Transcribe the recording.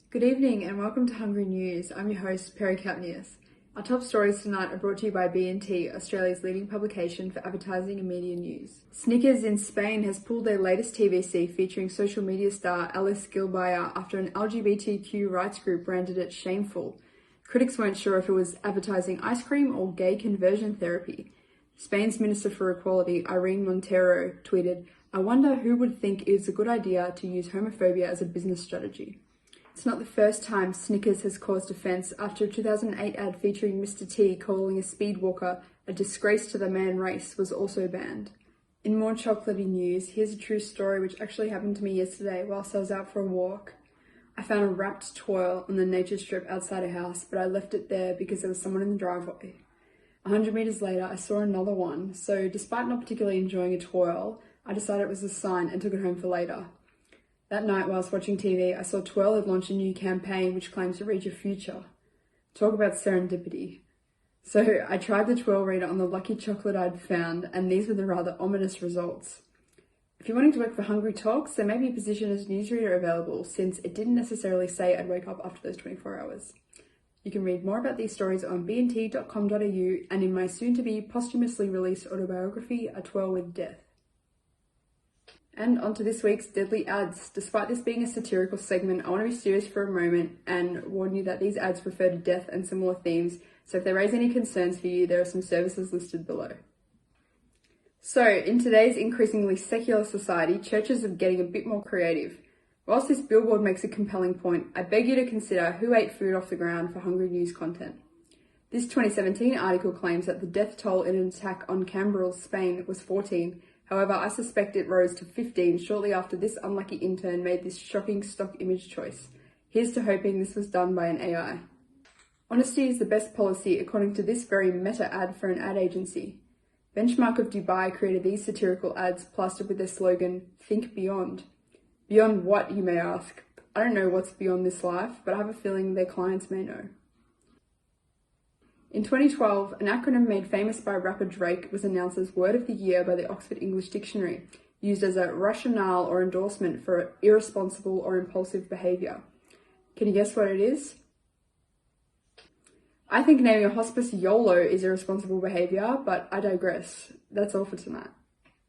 Good evening and welcome to Hungry News. I'm your host, Perry Capnius. Our top stories tonight are brought to you by B&T, Australia's leading publication for advertising and media news. Snickers in Spain has pulled their latest TVC featuring social media star Alice Gilbaya after an LGBTQ rights group branded it shameful. Critics weren't sure if it was advertising ice cream or gay conversion therapy. Spain's Minister for Equality, Irene Montero, tweeted, "I wonder who would think it is a good idea to use homophobia as a business strategy." It's not the first time Snickers has caused offence after a 2008 ad featuring Mr. T calling a speed walker a disgrace to the man race was also banned. In more chocolatey news, here's a true story which actually happened to me yesterday whilst I was out for a walk. I found a wrapped toil on the nature strip outside a house, but I left it there because there was someone in the driveway. 100 metres later, I saw another one, so despite not particularly enjoying a twirl, I decided it was a sign and took it home for later. That night, whilst watching TV, I saw Twirl had launched a new campaign which claims to read your future. Talk about serendipity. So I tried the Twirl reader on the lucky chocolate I'd found, and these were the rather ominous results. If you're wanting to work for Hungry Talks, there may be a position as newsreader available, since it didn't necessarily say I'd wake up after those 24 hours. You can read more about these stories on bnt.com.au and in my soon-to-be posthumously released autobiography, A Twirl with Death. And on to this week's Deadly Ads. Despite this being a satirical segment, I want to be serious for a moment and warn you that these ads refer to death and similar themes, so if they raise any concerns for you, there are some services listed below. So, in today's increasingly secular society, churches are getting a bit more creative. Whilst this billboard makes a compelling point, I beg you to consider who ate food off the ground for Hungry News content. This 2017 article claims that the death toll in an attack on Cambrils, Spain was 14. However, I suspect it rose to 15 shortly after this unlucky intern made this shocking stock image choice. Here's to hoping this was done by an AI. Honesty is the best policy according to this very meta ad for an ad agency. Benchmark of Dubai created these satirical ads plastered with their slogan, "Think Beyond." Beyond what, you may ask? I don't know what's beyond this life, but I have a feeling their clients may know. In 2012, an acronym made famous by rapper Drake was announced as Word of the Year by the Oxford English Dictionary, used as a rationale or endorsement for irresponsible or impulsive behaviour. Can you guess what it is? I think naming a hospice YOLO is irresponsible behaviour, but I digress. That's all for tonight.